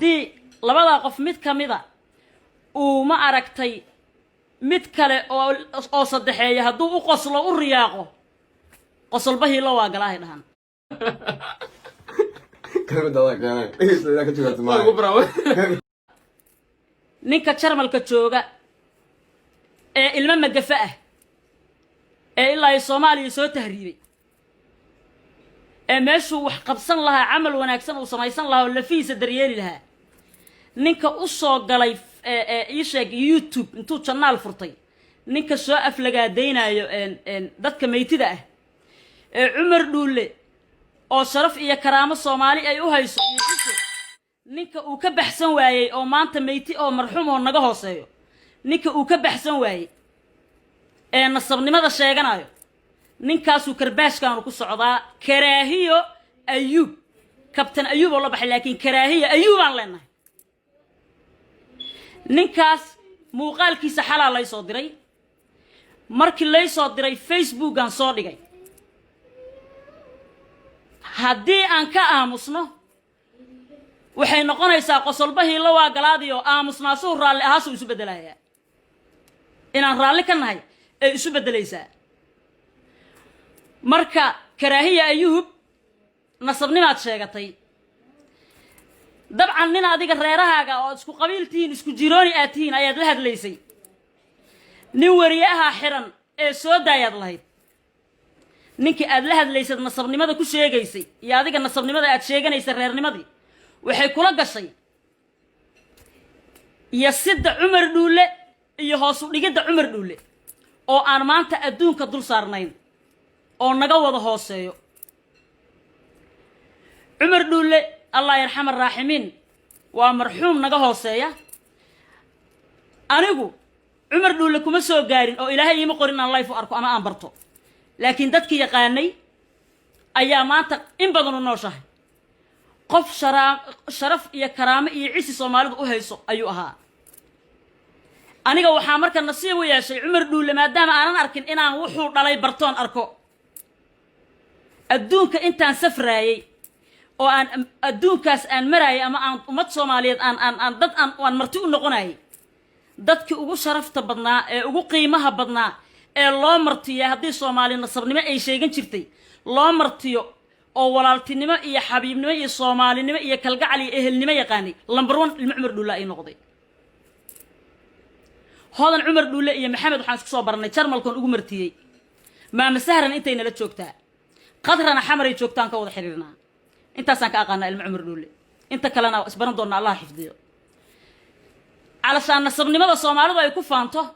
دي لبدا قف مid kamida oo ma aragtay mid kale oo saddexeeya haduu u qoslo u riyaaqo qosolbahi la waagalay dhahan ninka jarmalka jooga ee ilma magafa ah ee ilaa Soomaaliya soo tahriibay ee meeshuu wax qabsan lahaa amal wanaagsan oo samaysan lahaa oo lafiisa daryeeli lahaa ninka u soo galay ii sheeg YouTube intuu channel furtay ninka soo aflagaadeynayo dadka meeytida ah ee Umar Dhuule oo sharaf iyo karaamo Soomaali ay u hayso ninka uu ka baxsan waayay oo maanta meeyti oo marxuum oo naga hooseeyo ninka uu ka baxsan waayay ee nasabnimada sheeganayo ninkaas uu karbaashkan ku socdaa karaahiyo ayub kabtan ayub oo la baxay laakiin karaahiyo ayub aan leenahay ninkaas muuqaalkiisa xalaal ay soo diray markii lay soo diray Facebook aan soo dhigay haddii aan ka aamusno waxay noqonaysaa qosolbahi la waagalaadiyo aamusnaasu raalli ahaasu isu bedelayaa inaan raalli ka nahay ay isu bedelaysaa marka karaahiya ayub nasabnimaad sheegatay dabcan nin adiga reerahaaga oo isku qabiiltiin isku jirooni aatiin ayaad la hadlaysay nin wariyaha xiran ee soo daayad lahayd ninkii aad la hadlaysay nasabnimada ku sheegaysay iyo adiga nasabnimada aad sheeganaysay reernimadii waxay kula gashay iyo sida Umar Dhuule iyo hoos u dhigida Umar Dhuule oo aan maanta adduunka dul saarnayn oo naga wada hooseeyo Umar Dhuule Allah yarxamar raaximiin waa marxuum naga hooseeya anigu Umar Dhuule kuma soo gaarin oo Ilaahay ima qorin aan life arko ama aan barto laakiin dadkii yaqaanay ayaa maanta in badan u nooshahay qof sharaf iyo karaamo iyo cisi Soomaalidu u hayso ayuu ahaa aniga waxa marka nasiib u yeeshay Umar Dhuule maadaama aanan arkin inaan wuxuu dhalay bartoon arko adduunka intaan safraayay oo aan adduunkaas aan maraayay ama aan ummad Soomaaliyeed aan dad aan marti u noqonay dadkii ugu sharafta badnaa ee ugu qiimaha badnaa ee loo martiyo haddii Soomaali nasabnimo ay sheegan jirtay loo martiyo oo walaaltinimo iyo xabiibnimo iyo Soomaalinimo iyo kalgacal iyo ehelnimo yaqaanay number 1 ilmo Umar Dhuule ay noqday هذا عمر دولة يا محمد وحنا سكسو برنا ترمل كون أقول مرتيي ما مسهرنا أنت إن لا تشوكتها قدرنا حمر يشوكتان كوض حريرنا أنت سانك أقانا المعمر دولة أنت كلنا أسبرنا دورنا الله حفظيه علشان نصرني ماذا صومالو أي كفانته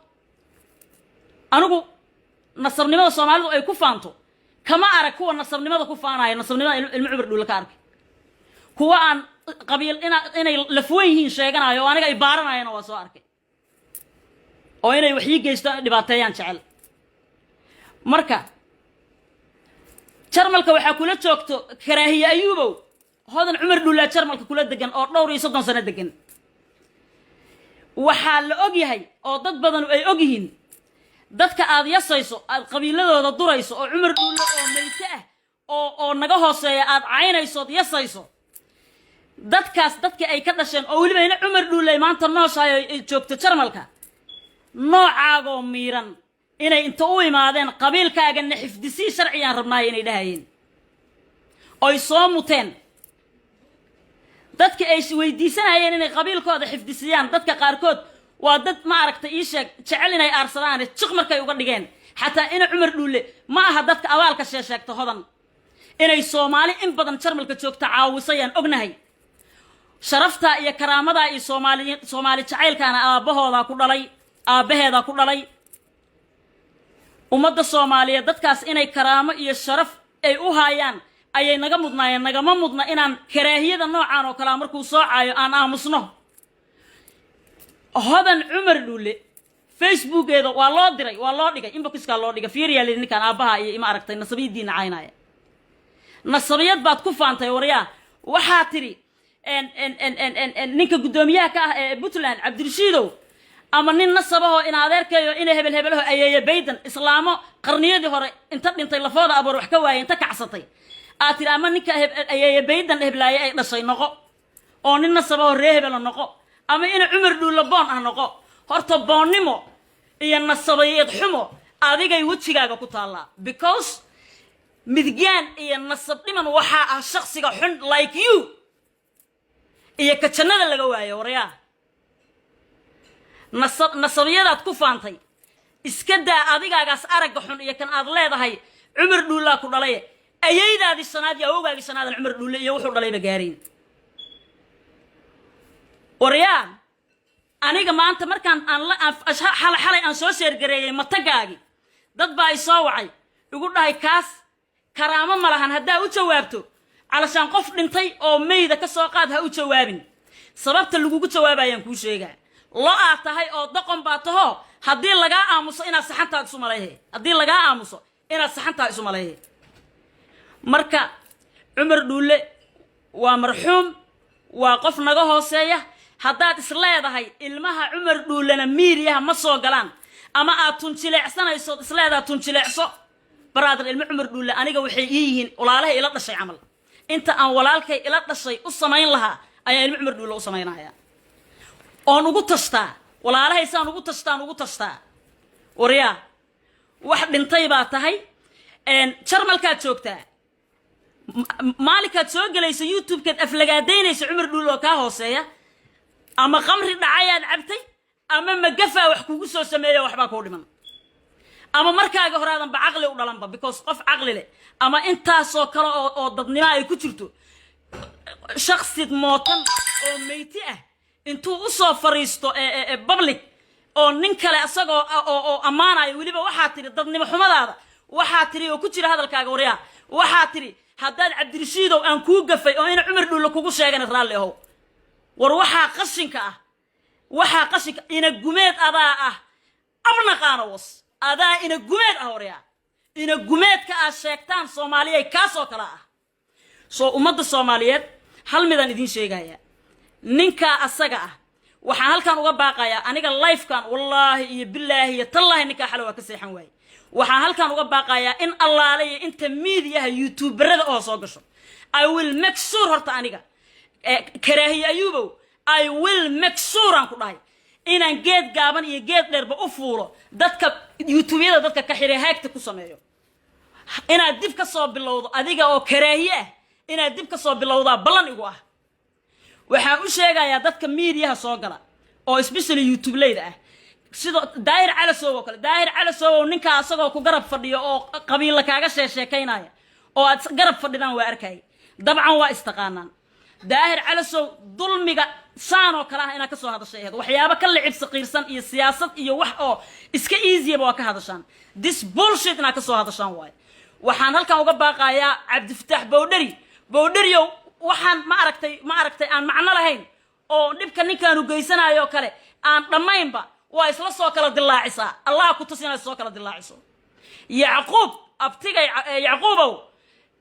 أنا أقول نصرني ماذا صومالو أي كفانته كما أركوا نصرني ماذا كفانا هاي نصرني ماذا المعمر دولة كارك كوا عن قبيل إنا لفوين شيئا هاي وأنا جاي بارنا هاي نواسو أركي oo inay wax ii geysto dhibaateeyaan jecel marka jarmalka waxa kula joogto karaahiya ayuubow hodan Umar Dhuule jarmalka kula degan oo dhowr iyo 30 sano degan waxa la og yahay oo dad badan ay og yihiin dadka aad yasayso aad qabiiladooda durayso oo Umar Dhuule oo meeyta ah oo naga hooseeya aad caynayso yasayso dadkaas dadka ay ka dhasheen oo waliba ina Umar Dhuule maanta nooshahay ay joogto jarmalka noocaago miiran inay inta u imaadeen qabiilkaaga xifdisi sharciyan rabnaay inay dhahaayeen oo soo muteen dadka ay weydiisanayeen inay qabiilkooda xifdisiyaan dadka qaarkood waa dad ma aragtay ii sheeg jecel inay aarsadaan jiq markay uga dhigeen xataa ina Umar Dhuule ma aha dadka abaalka sheegto hodan inay Soomaali in badan jarmalka joogta caawisayaan ognahay sharafta iyo karaamada iyo Soomaali jacaylkaana aabahooda ku dhalay aabaheeda ku dhalay ummadda Soomaaliyeed dadkaas inay karaamo iyo sharaf ay u haayaan ayay naga mudnaayeen nagama mudna inaan karaahiyada noocaan oo kala markuu soo caayo aan aamusno hodan Umar Dhuule Facebook-eeda waa loo diray waa loo dhigay inbox-ka loo dhigay fiiriyaa ninkan aabaha iyo ima aragtay nasabiyidiina caynaya nasabiyad baad ku faantay wariyaa waxa tiri ninka gudoomiyaha ka ah ee Puntland Cabdirashiidow ama nin nasabaho in adeerkayo in hebel ayay baydan islaamo qarniyadii hore inta dhintay lafooda abar wax ka waayay inta kacsatay aatira ama ninka ayay baydan heblaayay ay dhashay noqo oo nin nasaba oo reehbel noqo ama ina cumar dhuulle boon ah noqo horta boonnimo iyo nasabayeed xumo adigay wajigaaga ku taala because midgaan iyo nasab dhiman waxa ah shakhsiga xun like you iyo ka jannada laga waayo waryaa nasabiyadaad ku faantay iska daa adigaagaas aragga xun iyo kan aad leedahay cumar dhuullaa ku dhalay ayaydaadii sanaad iyo awowgaagii sanaadan cumar dhuulle iyo wuxuu dhalayba gaareen waryaa aniga maanta markaan xalay aan soo sheergareeyay matagaagi dad baa ay soo wacay igu dhahay kaas karaamo ma lahan haddaa u jawaabto calashaan qof dhintay oo meyda ka soo qaad ha u jawaabin sababta lagugu jawaabayaan kuu sheegaa lo aad tahay oo doqon baa taho haddii lagaa aamuso inaad saxantaad isu malayhe haddii lagaa aamuso inaad saxantaad isu malayhe marka cumar dhuulle waa marxuum waa qof naga hooseeya haddaad is leedahay ilmaha cumar dhuullena miiriyaha ma soo galaan ama aad tunjileecsanayso is leedahay tunjileecso brother ilmo cumar dhuulle aniga waxay ii yihiin walaalahay ila dhashay camal inta aan walaalkay ila dhashay u samayn lahaa ayaa ilmo cumar dhuulle u samaynaya oon ugu tashtaa walaalahay saan ugu tashtaa waryaa wax dhintay baa tahay jarmalkaad joogtaa maalinkaad soo gelayso youtube-kaad aflagaadaynayso cumar dhuulle oo kaa hooseeya ama qamri dhacayaad cabtay ama magafaa wax kugu soo sameeya waxbaa kuu dhiman ama markaaga horaadanba caqli u dhalanba because qof caqli leh ama intaasoo kale oo dadnimo ay ku jirto shakhsid mootan oo meyti ah intuu u soo fariisto public oo nin kale asagoo oo ammaanayo weliba waxaa tiri dadnimo xumadaada waxaa tiri oo ku jira hadalkaaga waryaa waxaa tiri haddaad cabdirashiidow aan kuu gafay oo ina cumar dhuulle kugu sheegana raalli ahow war waxaa qashinka ina gumeed adaa ah abnaqaana was adaa ina gumeed ah waryaa ina gumeedka aad sheegtaan soomaaliyay kaasoo kale ah soo ummadda soomaaliyeed hal midaan idiin sheegaya ninkaa asaga ah waxaan halkan uga baaqayaa aniga lifekan wallaahi iyo billaahi iyo tallaahi ninkaa xale waa ka seexan waaye waxaan halkan uga baaqayaa in allaale iyo inta miidiyaha youtuberada oo soo gasho I will make sure horta aniga karaahiye ayuubow I will make sure aan ku dhahay inaan geed gaaban iyo geed dheerba u fuulo dadka youtubeyada dadka ka xiray haagta ku sameeyo inaad dib ka soo bilowdo adiga oo karaahiye ah inaad dib ka soo bilowdaa ballan igu ah waxaan u sheegayaa dadka miidiyaha soo gala oo especially youtube leyda ah sidoo daahir calasow oo kale daahir calasow ninka asagoo ku garab fadhiyo oo qabiil kaaga sheekeynaya oo aad garab fadhidaan waa arkay dabcan waa istaqaanaan daahir calasow dulmiga saan oo kale ah inaad ka soo hadashay waxyaabo ka lacib saqiirsan iyo siyaasad iyo wax oo iska easy waa ka hadashaan this bullshit inaad ka soo hadashaan waay waxaan halkan uga baaqayaa cabdifataax bowdheriyo waxaan ma aragtay aan macno lahayn oo dhibka ninkaan u geysanayo kale aan dhamaynba waa isla soo kala dilaacisaa allah ku tusina soo kala dilaaciso yacquub abtigay yacquubow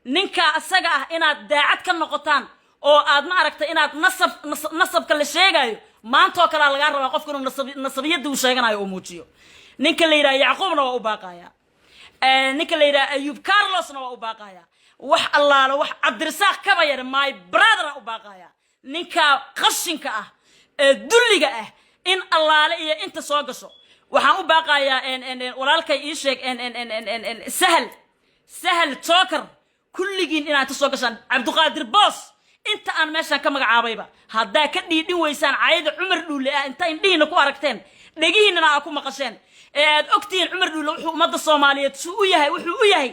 ninka asaga ah inaad daacad ka noqotaan oo aad ma aragtay inaad nasabka la sheegayo maanta oo kale laga rabaa qofka inuu nasabiyada uu sheeganayo oo muujiyo ninka la yiraahdo yacquubna waa u baaqaya ninka la yiraahdo ayub carlosna waa u baaqaya wax allaala wax cabdirasaaq kaba yar my brother u baaqaya ninka qashinka ah dulliga ah in allaale iyo inta soo gasho waxaan u baaqayaa walaalkay ii sheeg sahal joker kulligiin inaad soo gashaan cabdiqaadir boos inta aan meeshan ka magacaabayba haddaa ka dhiidhin weysaan caayada cumar dhuulle ah inta indhihiina ku aragteen dhegihiinana aad ku maqasheen aad ogtihiin cumar dhuulle wuxuu ummadda soomaaliyeed wuxuu u yahay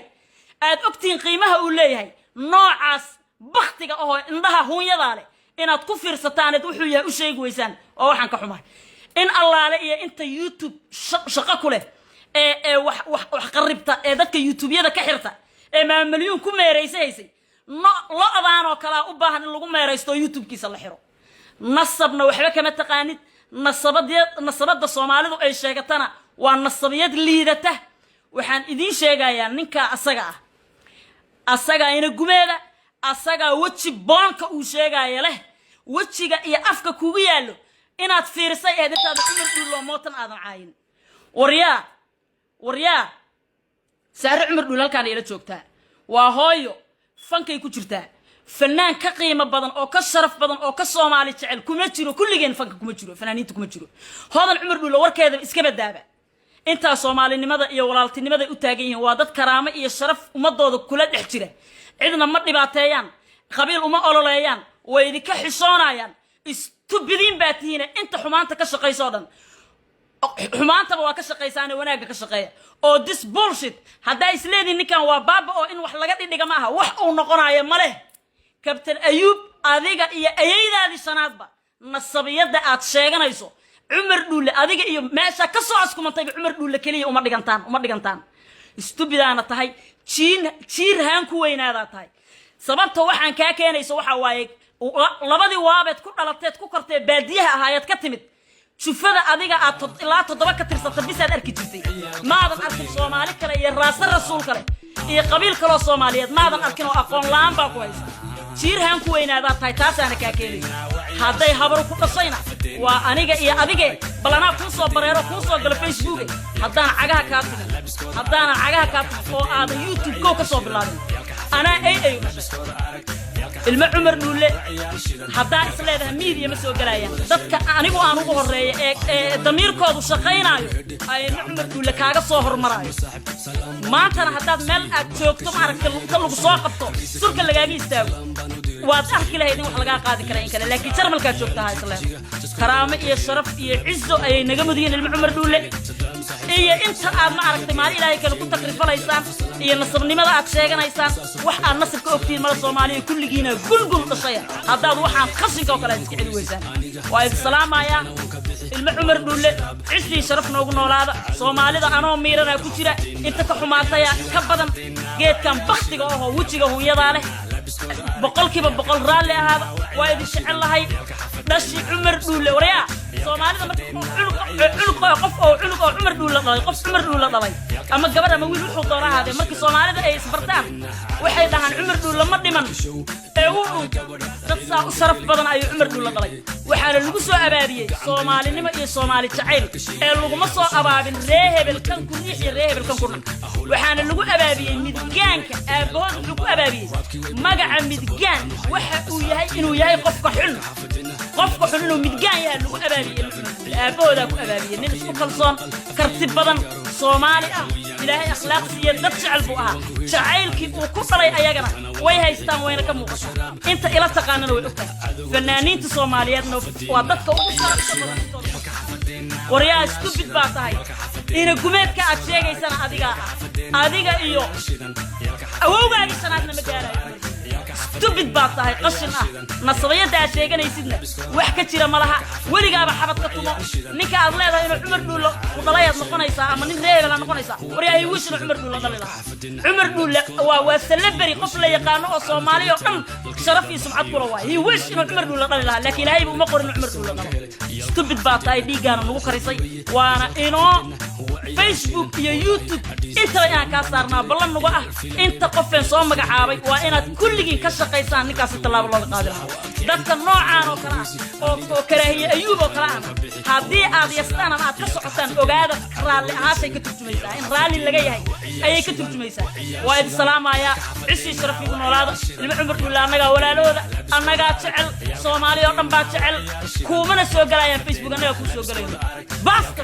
aad ogtihiin qiimaha uu leeyahay noocaas baktiga oo indhaha huunyadaa leh inaad ku fiirsataan wuxuu yahay u sheegi weysaan oo waxaan ka xumahay in allaale iyo inta youtube shaqo ku leh wax qaribta dadka youtubeyada ka xirta maamuliyun ku meeraysaysay lo adaanoo kala u baahan in lagu meeraysto youtube-kiisa la xiro nasabna waxba kama taqaanid nasabada Soomaalidu ay sheegatana waa nasabiyad liidata waxaan idin sheegayaa ninka asaga ina gumeeda asaga waji boonka uu sheegaya leh wajiga iyo afka kugu yaalo inaad fiirsay eedintaada cumar dhuulo mootan aadan caayin waryaa saare cumar dhuulo halkaan ila joogtaa waa hooyo fankay ku jirtaa فنان كقيمة بدن أو كشرف بدن أو كصومالي تعال كم تجرو كل جين فنك كم تجرو فنانين كم تجرو هذا العمر دول ورك هذا إسكاب الدابة أنت صومالي لماذا يا ولالتي لماذا أتاجين وادت كرامة يا شرف وما ضاد كل الاحترام عندنا مرني بعتيان خبير وما قالوا ليان وإذا كحصانيان استبدين باتينا أنت حمانتك كشقي صادن حمانتك وكشقي ساني وناك كشقي أو this bullshit هذا إسلامي إن كان وباب أو إن وحلاقات إني جماعة أو نقرأ يا ماله كابتن أيوب أذيك إيا أيدا هذه السنة نصبيات ده أتشيغنا يسو عمر دولة أذيك إيا ماشا كسو عسكم من طيب عمر دولة كليه ومر ديغانتان استبدا أنا تهي تشير هانكو وين هذا تهي سببته وحان كاكينا يسو وحا وايك لبدي وابد كل لطيت كوكرتي باديها هايات كتمت شوف هذا أذيك لا تضبك ترسل بس هذا أركي جزي ما هذا أركي صومالي كلا إيا راس الرسول كلا إيا قبيل كلا صوماليات ما هذا أركي أقوم لامبا كويس شير هانكو وين هذا تايتاس أنا كاكيلي هذا يهبرو كل صينا وأنيجا إيا أذيك بلنا كوسو بريرو كوسو على فيسبوك هذا أنا عجها كاتب أو هذا يوتيوب كوكسو بالله أنا أي المعمر نقول هذا إسلام ميديا مسوي قرايا ضدك أنا أقول الرأي ضمير كود وشقينا أي المعمر نقول كاغا صهر مراي ما ترى هذا مل أتشوكتم على كل بساقطه سرك اللي جاي يستوي وأحكي له هذي وحلقة قاعد كلام كلا لكن ترى ملك أتشوكتها إسلام كرامة يا شرف يا عزة أي نجمدين المعمر نقول إيه أنت ما عرفت مالي لا يكلم كنت تقرف لا يسام إيه نصبني ما أتشيغنا يسام وح النصب كوكتين مال الصومالي كل جينا قل قصير هذا وحان خصن كوكلا يسكعد ويسان وإذ السلام يا المعمر نقول عزي شرفنا وقلنا هذا صومالي ذا أنا وميرنا كتيرة أنت كحماتها يا كبدن جيت كان بختك أو وجهك هو يضاله بقول كيف بقول رالي هذا وإذا شعر الله هاي دش عمر نقول وريا صومالي ذا عنق قف أو عنق عمر نقول قف عمر نقول ضلي أما قبل ما ويل الحضور هذا مركز صومالي ذا أي سبرتان وحيد عن عمر نقول لما دمن أقول تتصا صرف بدن أي عمر نقول ضلي وحال اللقصو أبابي صومالي نما إيه صومالي تعيل اللقمصو أبابي ريهب الكن كنيحي ريهب الكن كنا وحال اللقو أبابي مدقانك أبوه اللقو أبابي مقع مدقان وحا ويهي إنو يهي قفك حلو إنو مدقان يهي اللقو أبابي أبوه ذاكو أبابي نلسو كالصون كرتب بدن صومالي إلهي أخلاق سيادة شعل بوها شعيلك وكفري أيقنا ويهي استان وينك موقتا انت إلا تقانن ويقتا فنانين تصوماليات وضدك وريا استوبيد باتاي إنا قميت كأكشيغ يسان أديغا إيو أووغا يساناتنا مجالا استوبيد باتاي قشن نصبية دا شيغان يسيدنا وحكا تيرا ملاها وليغا بحبت كتومو نيكا أدليها إنو عمر نولو وضلايات نقونيسا أما نين ريبلا نقونيسا وريا يوشن عمر نولو دليلا عمر نولو وسلبري قفل يقانو صومالي وقم شرفي سمعت كرواي يوش إنو عمر نولو دليلا لكن هاي بمقر إنو عمر نولو دليلا استوبيد باتاي ديغانا نغو كريسي وانا إنو فيسبوك يا يوتيوب انت يا كاسرنا بلن نغو انت قفين سو مغعابay waa inaad kulligii ka shaqeysaan ninkaas talaabo loo qaadin dadka noocaan oo kala oo karaahiye ayuub oo kala hadii aad yastaan ama aad ka socotaan ogaada raali ahaasay ka turjumaysaa in raali laga yahay ayay ka turjumaysaa waa id salaamaya cisi sharafigu noolaada ilmo cumar dhulla anaga walaalooda anaga jecel Soomaaliya oo dhan baa jecel kuumana soo galayaan Facebook anaga ku soo galayaan basta